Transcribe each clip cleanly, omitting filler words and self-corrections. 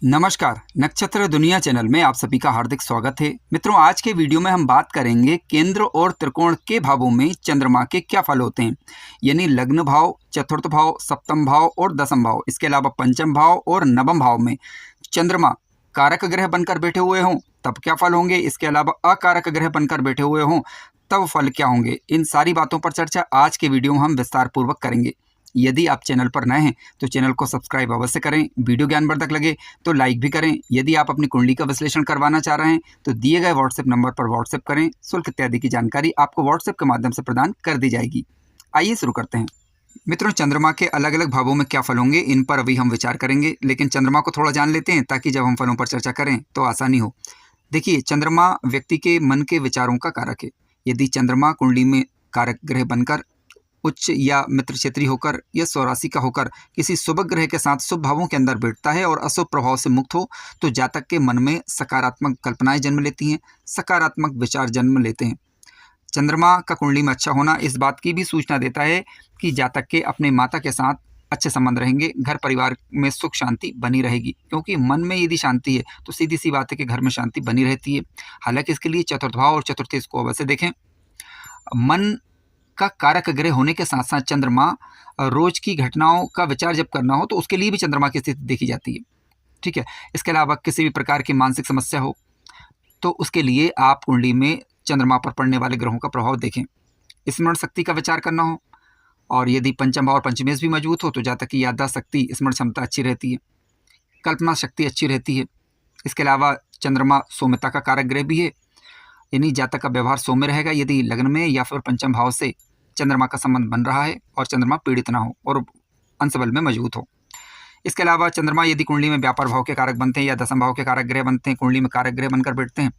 नमस्कार, नक्षत्र दुनिया चैनल में आप सभी का हार्दिक स्वागत है। मित्रों, आज के वीडियो में हम बात करेंगे केंद्र और त्रिकोण के भावों में चंद्रमा के क्या फल होते हैं, यानी लग्न भाव, चतुर्थ भाव, सप्तम भाव और दसम भाव। इसके अलावा पंचम भाव और नवम भाव में चंद्रमा कारक ग्रह बनकर बैठे हुए हों तब क्या फल होंगे, इसके अलावा अकारक ग्रह बनकर बैठे हुए हों तब फल क्या होंगे। इन सारी बातों पर चर्चा आज के वीडियो में हम विस्तार पूर्वक करेंगे। यदि आप चैनल पर नए हैं तो चैनल को सब्सक्राइब अवश्य करें, वीडियो ज्ञानवर्धक लगे तो लाइक भी करें। यदि आप अपनी कुंडली का विश्लेषण करवाना चाह रहे हैं तो दिए गए व्हाट्सएप नंबर पर व्हाट्सएप करें। शुल्क इत्यादि की जानकारी आपको व्हाट्सएप के माध्यम से प्रदान कर दी जाएगी। आइए शुरू करते हैं। मित्रों, चंद्रमा के अलग अलग भावों में क्या फल होंगे इन पर अभी हम विचार करेंगे, लेकिन चंद्रमा को थोड़ा जान लेते हैं ताकि जब हम फलों पर चर्चा करें तो आसानी हो। देखिए, चंद्रमा व्यक्ति के मन के विचारों का कारक है। यदि चंद्रमा कुंडली में कारक ग्रह बनकर उच्च या मित्र क्षेत्रीय होकर या स्वराशि का होकर किसी शुभ ग्रह के साथ शुभ भावों के अंदर बैठता है और अशुभ प्रभाव से मुक्त हो तो जातक के मन में सकारात्मक कल्पनाएं जन्म लेती हैं, सकारात्मक विचार जन्म लेते हैं। चंद्रमा का कुंडली में अच्छा होना इस बात की भी सूचना देता है कि जातक के अपने माता के साथ अच्छे संबंध रहेंगे, घर परिवार में सुख शांति बनी रहेगी, क्योंकि मन में यदि शांति है तो सीधी सी बात है कि घर में शांति बनी रहती है। हालांकि इसके लिए चतुर्थ भाव और चतुर्थी को अवश्य देखें। मन का कारक ग्रह होने के साथ साथ चंद्रमा रोज की घटनाओं का विचार जब करना हो तो उसके लिए भी चंद्रमा की स्थिति देखी जाती है। ठीक है, इसके अलावा किसी भी प्रकार की मानसिक समस्या हो तो उसके लिए आप कुंडली में चंद्रमा पर पड़ने वाले ग्रहों का प्रभाव देखें। स्मरण शक्ति का विचार करना हो और यदि पंचम भाव और पंचमेश भी मजबूत हो तो जातक की याददाश्त शक्ति, स्मरण क्षमता अच्छी रहती है, कल्पना शक्ति अच्छी रहती है। इसके अलावा चंद्रमा सौम्यता का कारक ग्रह भी है, यानी जातक का व्यवहार सौम्य रहेगा यदि लग्न में या फिर पंचम भाव से चंद्रमा का संबंध बन रहा है और चंद्रमा पीड़ित ना हो और अंश बल में मजबूत हो। इसके अलावा चंद्रमा यदि कुंडली में व्यापार भाव के कारक बनते हैं या दसम भाव के कारक ग्रह बनते हैं, कुंडली में कारक ग्रह बनकर बैठते हैं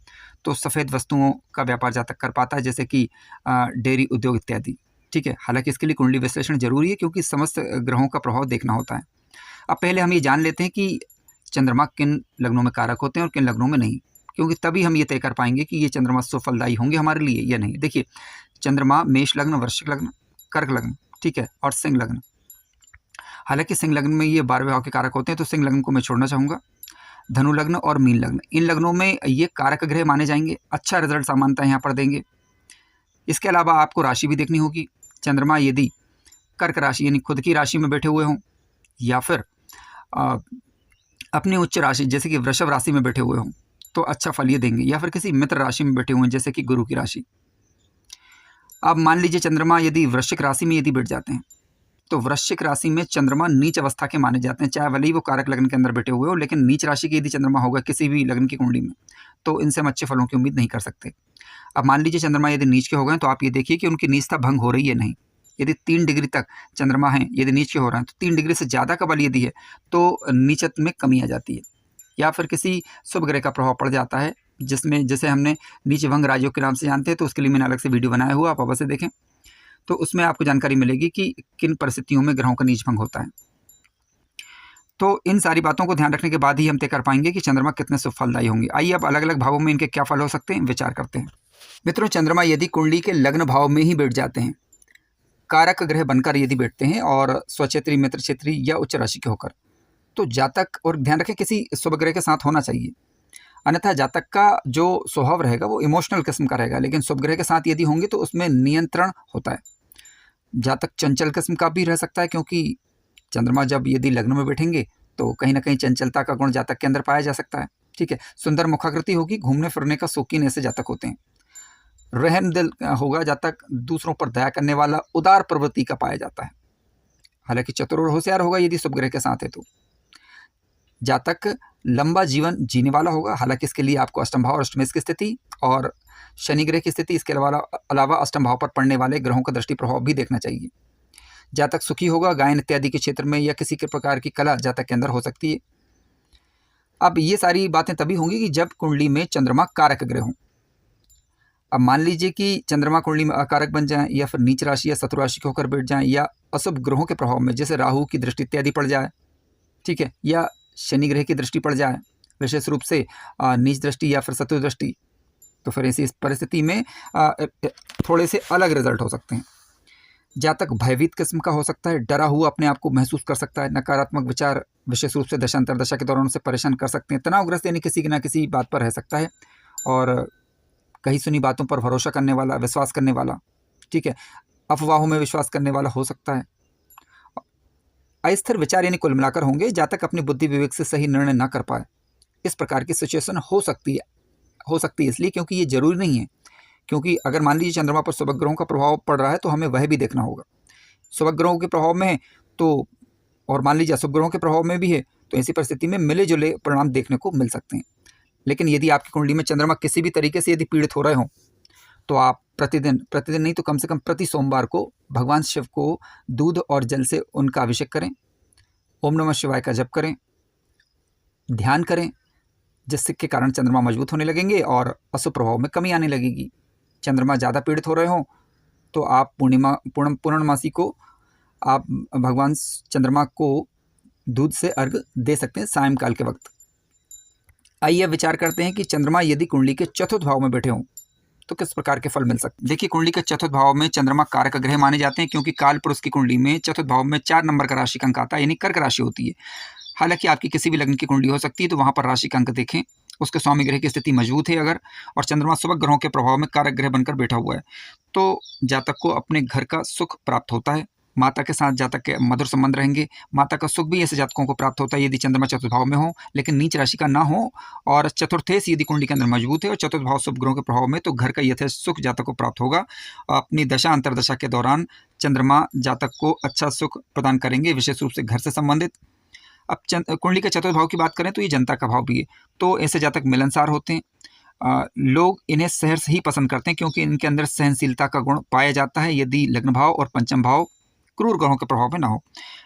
तो सफ़ेद वस्तुओं का व्यापार जातक कर पाता है, जैसे कि डेयरी उद्योग इत्यादि। ठीक है, हालांकि इसके लिए कुंडली विश्लेषण जरूरी है क्योंकि समस्त ग्रहों का प्रभाव देखना होता है। अब पहले हम ये जान लेते हैं कि चंद्रमा किन लग्नों में कारक होते हैं और किन लग्नों में नहीं, क्योंकि तभी हम ये तय कर पाएंगे कि ये चंद्रमा सुफलदायी होंगे हमारे लिए या नहीं। देखिए, चंद्रमा मेष लग्न, वृश्चिक लग्न, कर्क लग्न, ठीक है, और सिंह लग्न। हालांकि सिंह लग्न में ये 12 भाव के कारक होते हैं तो सिंह लग्न को मैं छोड़ना चाहूँगा। धनु लग्न और मीन लग्न, इन लग्नों में ये कारक ग्रह माने जाएंगे, अच्छा रिजल्ट सामान्यतः यहाँ पर देंगे। इसके अलावा आपको राशि भी देखनी होगी। चंद्रमा यदि कर्क राशि यानी खुद की राशि में बैठे हुए हों या फिर अपनी उच्च राशि जैसे कि वृषभ राशि में बैठे हुए हों तो अच्छा फल ये देंगे, या फिर किसी मित्र राशि में बैठे हुए हैं जैसे कि गुरु की राशि। अब मान लीजिए चंद्रमा यदि वृश्चिक राशि में यदि बैठ जाते हैं तो वृश्चिक राशि में चंद्रमा नीच अवस्था के माने जाते हैं, चाहे भले ही वो कारक लग्न के अंदर बैठे हुए हो, लेकिन नीच राशि के यदि चंद्रमा होगा किसी भी लग्न की कुंडली में तो इनसे हम अच्छे फलों की उम्मीद नहीं कर सकते। अब मान लीजिए चंद्रमा यदि नीच के हो गए तो आप ये देखिए कि उनकी नीचता भंग हो रही है नहीं। यदि 3 डिग्री तक चंद्रमा है, यदि नीच के हो रहे हैं तो 3 डिग्री से ज़्यादा का बल यदि है तो नीचत में कमी आ जाती है, या फिर किसी शुभ ग्रह का प्रभाव पड़ जाता है जिसमें जैसे हमने नीच भंग राजयोग के नाम से जानते हैं, तो उसके लिए मैंने अलग से वीडियो बनाया हुआ, आप अवश्य देखें, तो उसमें आपको जानकारी मिलेगी कि किन परिस्थितियों में ग्रहों का नीच भंग होता है। तो इन सारी बातों को ध्यान रखने के बाद ही हम तय कर पाएंगे कि चंद्रमा कितने सुफलदायी होंगे। आइए अब अलग अलग भावों में इनके क्या फल हो सकते हैं विचार करते हैं। मित्रों, चंद्रमा यदि कुंडली के लग्न भाव में ही बैठ जाते हैं, कारक ग्रह बनकर यदि बैठते हैं और स्वक्षेत्री, मित्र क्षेत्री या उच्च राशि के होकर, तो जातक, और ध्यान रखें किसी शुभ ग्रह के साथ होना चाहिए, अन्यथा जातक का जो स्वभाव रहेगा वो इमोशनल किस्म का रहेगा, लेकिन शुभ ग्रह के साथ यदि होंगे तो उसमें नियंत्रण होता है। जातक चंचल किस्म का भी रह सकता है क्योंकि चंद्रमा जब यदि लग्न में बैठेंगे तो कहीं ना कहीं चंचलता का गुण जातक के अंदर पाया जा सकता है। ठीक है, सुंदर मुखाकृति होगी, घूमने फिरने का शौकीन ऐसे जातक होते हैं। रहम दिल होगा जातक, दूसरों पर दया करने वाला, उदार प्रवृत्ति का पाया जाता है। हालांकि चतुर और होशियार होगा यदि शुभ ग्रह के साथ है तो। जातक लंबा जीवन जीने वाला होगा, हालांकि इसके लिए आपको अष्टम भाव और अष्टमेश की स्थिति और शनि ग्रह की स्थिति, इसके अलावा अष्टम भाव पर पड़ने वाले ग्रहों का दृष्टि प्रभाव भी देखना चाहिए। जातक सुखी होगा, गायन इत्यादि के क्षेत्र में या किसी के प्रकार की कला जातक के अंदर हो सकती है। अब ये सारी बातें तभी होंगी कि जब कुंडली में चंद्रमा कारक ग्रह हों। अब मान लीजिए कि चंद्रमा कुंडली में अकारक बन जाए या फिर नीच राशि या शत्रु राशि के होकर बैठ जाएं या अशुभ ग्रहों के प्रभाव में जैसे राहु की दृष्टि इत्यादि पड़ जाए, ठीक है, या शनि ग्रह की दृष्टि पड़ जाए, विशेष रूप से नीच दृष्टि या फिर शत्रु दृष्टि, तो फिर ऐसी परिस्थिति में थोड़े से अलग रिजल्ट हो सकते हैं। जातक भयभीत किस्म का हो सकता है, डरा हुआ अपने आप को महसूस कर सकता है, नकारात्मक विचार विशेष रूप से दशा अंतर्दशा के दौरान उसे परेशान कर सकते हैं, तनावग्रस्त यानी किसी न किसी बात पर रह सकता है और कहीं सुनी बातों पर भरोसा करने वाला, विश्वास करने वाला, ठीक है, अफवाहों में विश्वास करने वाला हो सकता है। अस्थिर विचार यानी कुल मिलाकर होंगे, जातक अपनी बुद्धि विवेक से सही निर्णय ना कर पाए, इस प्रकार की सिचुएशन हो सकती है इसलिए क्योंकि ये जरूरी नहीं है, क्योंकि अगर मान लीजिए चंद्रमा पर शुभ ग्रहों का प्रभाव पड़ रहा है तो हमें वह भी देखना होगा। शुभ ग्रहों के प्रभाव में है तो, और मान लीजिए अशुभ ग्रहों के प्रभाव में भी है, तो ऐसी परिस्थिति में मिले जुले परिणाम देखने को मिल सकते हैं। लेकिन यदि आपकी कुंडली में चंद्रमा किसी भी तरीके से यदि पीड़ित हो रहे हों, तो आप प्रतिदिन नहीं तो कम से कम प्रति सोमवार को भगवान शिव को दूध और जल से उनका अभिषेक करें, ओम नमः शिवाय का जप करें, ध्यान करें, जिसके कारण चंद्रमा मजबूत होने लगेंगे और अशुभ प्रभाव में कमी आने लगेगी। चंद्रमा ज़्यादा पीड़ित हो रहे हों तो आप पूर्णमासी को आप भगवान चंद्रमा को दूध से अर्घ दे सकते हैं सायंकाल के वक्त। आइए अब विचार करते हैं कि चंद्रमा यदि कुंडली के चतुर्थ भाव में बैठे हों तो किस प्रकार के फल मिल सकते हैं। देखिए, कुंडली के चतुर्थ भाव में चंद्रमा कारक ग्रह माने जाते हैं, क्योंकि काल पुरुष की कुंडली में चतुर्थ भाव में 4 नंबर का राशि का अंक आता है, यानी कर्क राशि होती है। हालांकि आपकी किसी भी लग्न की कुंडली हो सकती है, तो वहां पर राशि का अंक देखें, उसके स्वामी ग्रह की स्थिति मजबूत है अगर, और चंद्रमा शुभ ग्रहों के प्रभाव में कारक ग्रह बनकर बैठा हुआ है, तो जातक को अपने घर का सुख प्राप्त होता है। माता के साथ जातक के मधुर संबंध रहेंगे। माता का सुख भी ऐसे जातकों को प्राप्त होता है यदि चंद्रमा चतुर्थ भाव में हो, लेकिन नीच राशि का ना हो, और चतुर्थेश यदि कुंडली के अंदर मजबूत है और चतुर्थ भाव शुभ ग्रहों के प्रभाव में, तो घर का यथेष्ट सुख जातक को प्राप्त होगा। अपनी दशा अंतरदशा के दौरान चंद्रमा जातक को अच्छा सुख प्रदान करेंगे, विशेष रूप से घर से संबंधित। अब कुंडली के चतुर्थ भाव की बात करें तो ये जनता का भाव भी है, तो ऐसे जातक मिलनसार होते हैं। लोग इन्हें शहर से ही पसंद करते हैं क्योंकि इनके अंदर सहनशीलता का गुण पाया जाता है, यदि लग्न भाव और पंचम भाव क्रूर ग्रहों के प्रभाव में ना हो।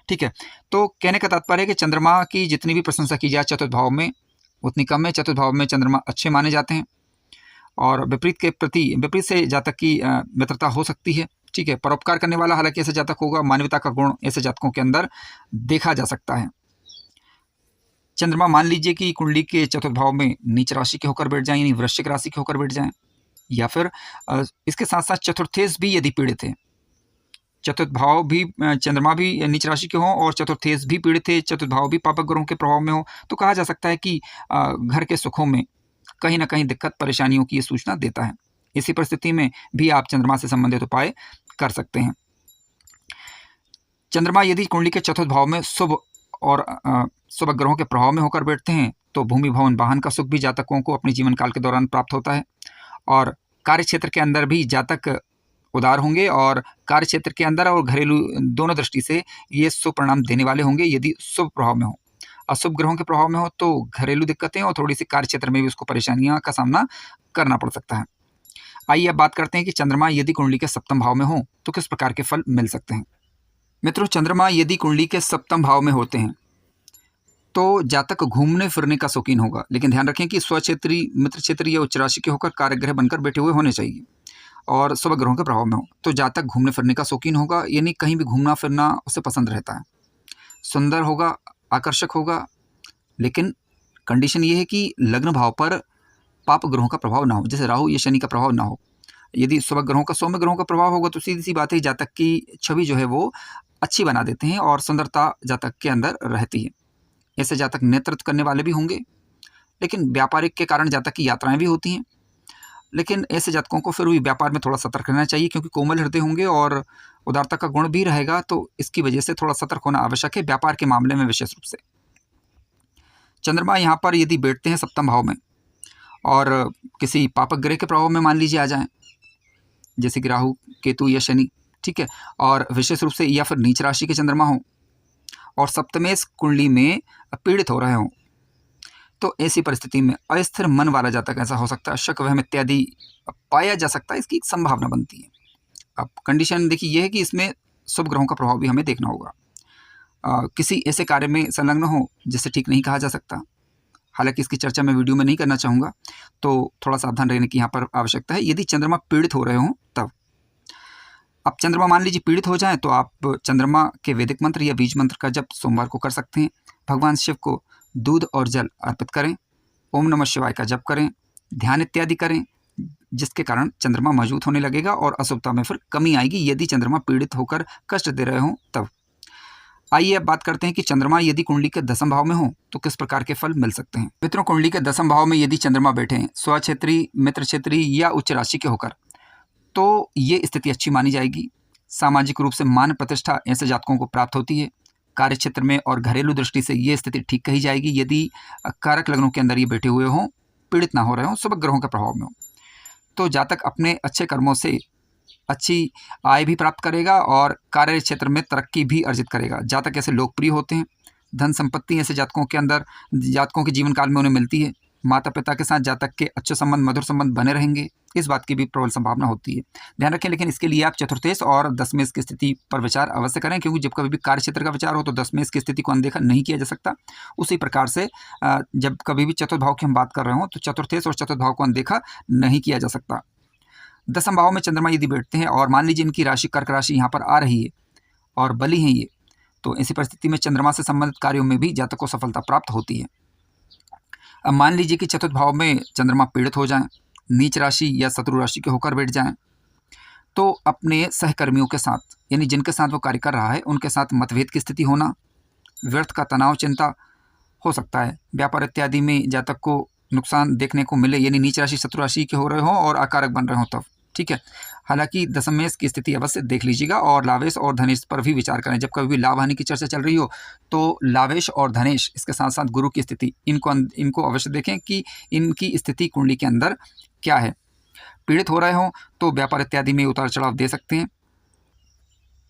ठीक है, तो कहने का तात्पर्य है कि चंद्रमा की जितनी भी प्रशंसा की जाए चतुर्थ भाव में उतनी कम है। चतुर्थ भाव में चंद्रमा अच्छे माने जाते हैं और विपरीत से जातक की मित्रता हो सकती है। ठीक है, परोपकार करने वाला हालांकि ऐसे जातक होगा, मानवता का गुण ऐसे जातकों के अंदर देखा जा सकता है। चंद्रमा मान लीजिए कि कुंडली के चतुर्थ भाव में नीच राशि के होकर बैठ जाएं, यानी वृश्चिक राशि के होकर बैठ जाएं, या फिर इसके साथ साथ चतुर्थेश भी यदि पीड़ित है, चतुर्थ भाव भी चंद्रमा भी नीच राशि के हों और चतुर्थेश भी पीड़ित है, चतुर्थ भाव भी पापक ग्रहों के प्रभाव में हो, तो कहा जा सकता है कि घर के सुखों में कहीं ना कहीं दिक्कत परेशानियों की ये सूचना देता है। इसी परिस्थिति में भी आप चंद्रमा से संबंधित उपाय कर सकते हैं। चंद्रमा यदि कुंडली के चतुर्थ भाव में शुभ और शुभ ग्रहों के प्रभाव में होकर बैठते हैं तो भूमि भवन वाहन का सुख भी जातकों को अपने जीवन काल के दौरान प्राप्त होता है, और कार्य क्षेत्र के अंदर भी जातक उदार होंगे और कार्य क्षेत्र के अंदर और घरेलू दोनों दृष्टि से ये शुभ परिणाम देने वाले होंगे यदि शुभ प्रभाव में हो। अशुभ ग्रहों के प्रभाव में हो तो घरेलू दिक्कतें और थोड़ी सी कार्य क्षेत्र में भी उसको परेशानियों का सामना करना पड़ सकता है। आइए अब बात करते हैं कि चंद्रमा यदि कुंडली के सप्तम भाव में हो तो किस प्रकार के फल मिल सकते हैं। मित्रों, चंद्रमा यदि कुंडली के सप्तम भाव में होते हैं तो जातक घूमने फिरने का शौकीन होगा, लेकिन ध्यान रखें कि स्वक्षेत्री, मित्र क्षेत्री या उच्च राशि के होकर कार्यग्रह बनकर बैठे हुए होने चाहिए और शुभ ग्रहों के प्रभाव में हो। तो जातक घूमने फिरने का शौकीन होगा, यानी कहीं भी घूमना फिरना उसे पसंद रहता है, सुंदर होगा, आकर्षक होगा, लेकिन कंडीशन ये है कि लग्न भाव पर पाप ग्रहों का प्रभाव ना हो, जैसे राहु या शनि का प्रभाव ना हो। यदि शुभ ग्रहों का सौम्य ग्रहों का प्रभाव होगा तो सीधी सी बात है, जातक की छवि जो है वो अच्छी बना देते हैं और सुंदरता जातक के अंदर रहती है। ऐसे जातक नेतृत्व करने वाले भी होंगे, लेकिन व्यापारिक के कारण जातक की यात्राएं भी होती हैं, लेकिन ऐसे जातकों को फिर भी व्यापार में थोड़ा सतर्क रहना चाहिए क्योंकि कोमल हृदय होंगे और उदारता का गुण भी रहेगा, तो इसकी वजह से थोड़ा सतर्क होना आवश्यक है व्यापार के मामले में विशेष रूप से। चंद्रमा यहाँ पर यदि बैठते हैं सप्तम भाव में और किसी पापक ग्रह के प्रभाव में मान लीजिए आ जाएं, जैसे कि राहु, केतु या शनि, ठीक है, और विशेष रूप से या फिर नीच राशि के चंद्रमा हो और सप्तमेश कुंडली में पीड़ित हो रहे हों, तो ऐसी परिस्थिति में अस्थिर मन वाला जातक ऐसा हो सकता है, शक वहम इत्यादि पाया जा सकता है, इसकी एक संभावना बनती है। अब कंडीशन देखिए यह है कि इसमें शुभ ग्रहों का प्रभाव भी हमें देखना होगा। किसी ऐसे कार्य में संलग्न हो जिससे ठीक नहीं कहा जा सकता, हालांकि इसकी चर्चा मैं वीडियो में नहीं करना चाहूँगा, तो थोड़ा सावधान रहने की यहाँ पर आवश्यकता है। यदि चंद्रमा पीड़ित हो रहे हों तब अब चंद्रमा मान लीजिए पीड़ित हो जाए तो आप चंद्रमा के वैदिक मंत्र या बीज मंत्र का जप सोमवार को कर सकते हैं। भगवान शिव को दूध और जल अर्पित करें, ओम नमः शिवाय का जप करें, ध्यान इत्यादि करें, जिसके कारण चंद्रमा मजबूत होने लगेगा और अशुभता में फिर कमी आएगी यदि चंद्रमा पीड़ित होकर कष्ट दे रहे हों तब। आइए अब बात करते हैं कि चंद्रमा यदि कुंडली के 10वें भाव में हो तो किस प्रकार के फल मिल सकते हैं। मित्रों, कुंडली के 10वें भाव में यदि चंद्रमा बैठे हैं स्वक्षेत्री, मित्र क्षेत्री या उच्च राशि के होकर, तो ये स्थिति अच्छी मानी जाएगी। सामाजिक रूप से मान प्रतिष्ठा ऐसे जातकों को प्राप्त होती है। कार्य क्षेत्र में और घरेलू दृष्टि से ये स्थिति ठीक कही जाएगी यदि कारक लग्नों के अंदर ये बैठे हुए हों, पीड़ित ना हो रहे हों, शुभ ग्रहों के प्रभाव में हो। तो जातक अपने अच्छे कर्मों से अच्छी आय भी प्राप्त करेगा और कार्य क्षेत्र में तरक्की भी अर्जित करेगा। जातक ऐसे लोकप्रिय होते हैं। धन संपत्ति ऐसे जातकों के अंदर, जातकों के जीवन काल में उन्हें मिलती है। माता पिता के साथ जातक के अच्छे संबंध, मधुर संबंध बने रहेंगे, इस बात की भी प्रबल संभावना होती है। ध्यान रखें, लेकिन इसके लिए आप चतुर्थेश और दशमेश की स्थिति पर विचार अवश्य करें, क्योंकि जब कभी भी कार्य क्षेत्र का विचार हो तो दशमेश की स्थिति को अनदेखा नहीं किया जा सकता। उसी प्रकार से जब कभी भी चतुर्थ भाव की हम बात कर रहे हो तो चतुर्थेश और चतुर्थ भाव को अनदेखा नहीं किया जा सकता। 10वें भाव में चंद्रमा यदि बैठते हैं और मान लीजिए इनकी राशि कर्क राशि यहाँ पर आ रही है और बली है ये, तो ऐसी परिस्थिति में चंद्रमा से संबंधित कार्यों में भी जातक को सफलता प्राप्त होती है। अब मान लीजिए कि चतुर्थ भाव में चंद्रमा पीड़ित हो जाएं, नीच राशि या शत्रु राशि के होकर बैठ जाएं, तो अपने सहकर्मियों के साथ, यानी जिनके साथ वो कार्य कर रहा है उनके साथ मतभेद की स्थिति होना, व्यर्थ का तनाव, चिंता हो सकता है। व्यापार इत्यादि में जातक को नुकसान देखने को मिले, यानी नीच राशि शत्रु राशि के हो रहे हों और अकारक बन रहे हों तब, ठीक है। हालांकि दशमेश की स्थिति अवश्य देख लीजिएगा और लावेश और धनेश पर भी विचार करें। जब कभी भी लाभ हानि की चर्चा चल रही हो तो लावेश और धनेश, इसके साथ साथ गुरु की स्थिति, इनको अवश्य देखें कि इनकी स्थिति कुंडली के अंदर क्या है। पीड़ित हो रहे हों तो व्यापार इत्यादि में उतार चढ़ाव दे सकते हैं।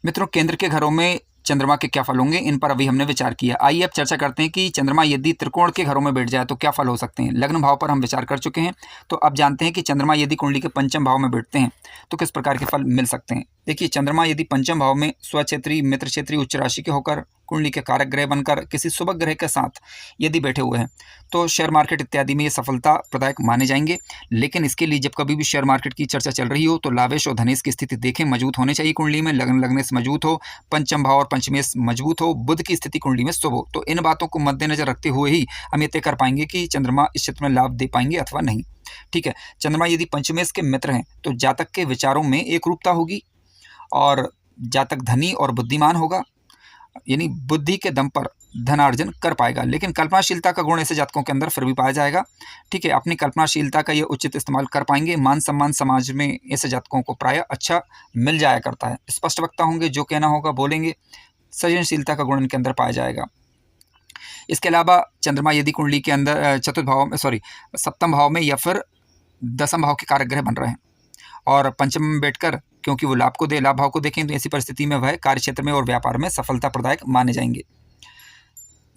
मित्रों, केंद्र के घरों में चंद्रमा के क्या फल होंगे, इन पर अभी हमने विचार किया। आइए अब चर्चा करते हैं कि चंद्रमा यदि त्रिकोण के घरों में बैठ जाए तो क्या फल हो सकते हैं। लग्न भाव पर हम विचार कर चुके हैं, तो अब जानते हैं कि चंद्रमा यदि कुंडली के 5वें भाव में बैठते हैं तो किस प्रकार के फल मिल सकते हैं। देखिए, चंद्रमा यदि 5वें भाव में स्वक्षेत्री, मित्र क्षेत्री, उच्च राशि के होकर कुंडली के कारक ग्रह बनकर किसी शुभ ग्रह के साथ यदि बैठे हुए हैं तो शेयर मार्केट इत्यादि में ये सफलता प्रदायक माने जाएंगे। लेकिन इसके लिए जब कभी भी शेयर मार्केट की चर्चा चल रही हो तो लावेश और धनेश की स्थिति देखें, मजबूत होने चाहिए कुंडली में। लग्न लगने से मजबूत हो, 5वें भाव और पंचमेश मजबूत हो, बुध की स्थिति कुंडली में शुभ हो। तो इन बातों को मद्देनजर रखते हुए ही हम ये तय कर पाएंगे कि चंद्रमा इस क्षेत्र में लाभ दे पाएंगे अथवा नहीं, ठीक है। चंद्रमा यदि पंचमेश के मित्र हैं तो जातक के विचारों में एक रूपता होगी और जातक धनी और बुद्धिमान होगा, यानी बुद्धि के दम पर धनार्जन कर पाएगा। लेकिन कल्पनाशीलता का गुण ऐसे जातकों के अंदर फिर भी पाया जाएगा, ठीक है। अपनी कल्पनाशीलता का ये उचित इस्तेमाल कर पाएंगे। मान सम्मान समाज में ऐसे जातकों को प्रायः अच्छा मिल जाया करता है। स्पष्ट वक्ता होंगे, जो कहना होगा बोलेंगे। सृजनशीलता का गुण इनके अंदर पाया जाएगा। इसके अलावा चंद्रमा यदि कुंडली के अंदर चतुर्थ भाव में, 7वें भाव में या फिर 10वें भाव के कारक ग्रह बन रहे हैं और पंचम में बैठकर, क्योंकि वो लाभ भाव को देखें, तो ऐसी परिस्थिति में वह कार्य क्षेत्र में और व्यापार में सफलता प्रदायक माने जाएंगे।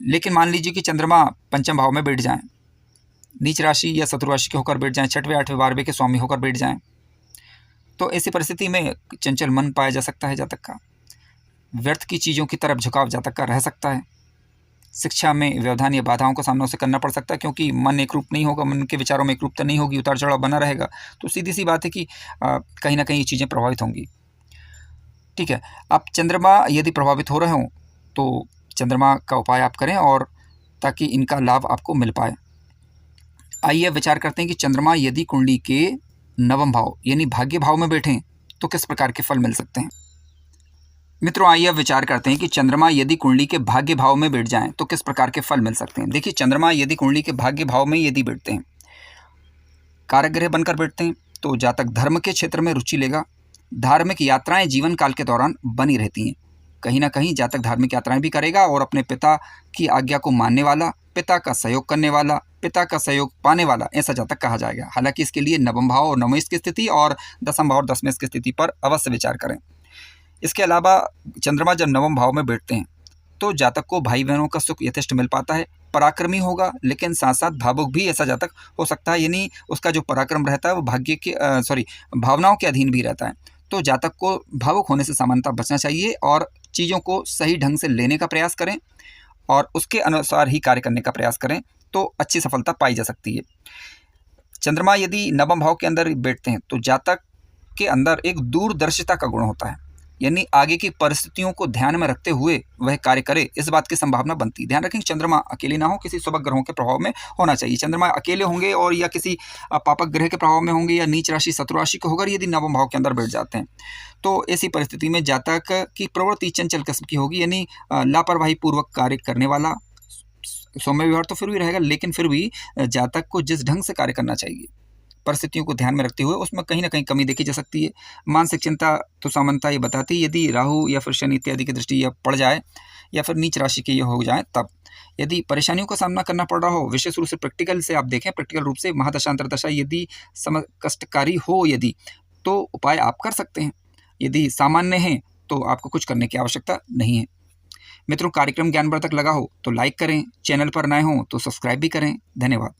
लेकिन मान लीजिए कि चंद्रमा 5वें भाव में बैठ जाएं, नीच राशि या शत्रु राशि के होकर बैठ जाएं, 6वें 8वें 12वें के स्वामी होकर बैठ जाएं, तो ऐसी परिस्थिति में चंचल मन पाया जा सकता है जातक का। व्यर्थ की चीज़ों की तरफ झुकाव जातक का रह सकता है। शिक्षा में व्यवधान या बाधाओं का सामना उसे करना पड़ सकता है, क्योंकि मन एक रूप नहीं होगा, मन के विचारों में एक रूपता नहीं होगी, उतार चढ़ाव बना रहेगा। तो सीधी सी बात है कि कहीं ना कहीं ये चीज़ें प्रभावित होंगी, ठीक है। अब चंद्रमा यदि प्रभावित हो रहे हों तो चंद्रमा का उपाय आप करें और ताकि इनका लाभ आपको मिल पाए। आइए विचार करते हैं कि चंद्रमा यदि कुंडली के 9वें भाव यानी भाग्य भाव में बैठें तो किस प्रकार के फल मिल सकते हैं। मित्रों, आइए अब विचार करते हैं कि चंद्रमा यदि कुंडली के भाग्य भाव में बैठ जाएं तो किस प्रकार के फल मिल सकते हैं। देखिए, चंद्रमा यदि कुंडली के भाग्य भाव में यदि बैठते हैं, कारक ग्रह बनकर बैठते हैं, तो जातक धर्म के क्षेत्र में रुचि लेगा। धार्मिक यात्राएं जीवन काल के दौरान बनी रहती हैं। कहीं ना कहीं जातक धार्मिक यात्राएं भी करेगा और अपने पिता की आज्ञा को मानने वाला, पिता का सहयोग करने वाला, पिता का सहयोग पाने वाला ऐसा जातक कहा जाएगा। हालांकि इसके लिए 9वें भाव और नवमेश की स्थिति और 10वें भाव और दशमेश की स्थिति पर अवश्य विचार करें। इसके अलावा चंद्रमा जब 9वें भाव में बैठते हैं तो जातक को भाई बहनों का सुख यथेष्ट मिल पाता है। पराक्रमी होगा, लेकिन साथ साथ भावुक भी ऐसा जातक हो सकता है, यानी उसका जो पराक्रम रहता है वो भाग्य के भावनाओं के अधीन भी रहता है। तो जातक को भावुक होने से सामान्यतः बचना चाहिए और चीज़ों को सही ढंग से लेने का प्रयास करें और उसके अनुसार ही कार्य करने का प्रयास करें, तो अच्छी सफलता पाई जा सकती है। चंद्रमा यदि 9वें भाव के अंदर बैठते हैं तो जातक के अंदर एक दूरदर्शिता का गुण होता है। यानी आगे की परिस्थितियों को ध्यान में रखते हुए वह कार्य करे, इस बात की संभावना बनती है। ध्यान रखें चंद्रमा अकेले ना हो, किसी शुभ ग्रहों के प्रभाव में होना चाहिए। चंद्रमा अकेले होंगे और या किसी पापक ग्रह के प्रभाव में होंगे या नीच राशि शत्रु राशि के होकर यदि नवम भाव के अंदर बैठ जाते हैं, तो ऐसी परिस्थिति में जातक की प्रवृत्ति चंचल किस्म की होगी, यानी लापरवाही पूर्वक कार्य करने वाला। सौम्य व्यवहार तो फिर भी रहेगा, लेकिन फिर भी जातक को जिस ढंग से कार्य करना चाहिए परिस्थितियों को ध्यान में रखते हुए उसमें कहीं ना कहीं कमी देखी जा सकती है। मानसिक चिंता तो सामान्यतः ये बताती है यदि राहु या फिर शनि इत्यादि की दृष्टि या पड़ जाए या फिर नीच राशि के ये हो जाए, तब यदि परेशानियों का सामना करना पड़ रहा हो, विशेष रूप से प्रैक्टिकल से आप देखें, प्रैक्टिकल रूप से महादशांतर दशा यदि कष्टकारी हो यदि, तो उपाय आप कर सकते हैं। यदि सामान्य है तो आपको कुछ करने की आवश्यकता नहीं है। मित्रों, कार्यक्रम ज्ञानवर्धक लगा हो तो लाइक करें, चैनल पर नए हो तो सब्सक्राइब भी करें। धन्यवाद।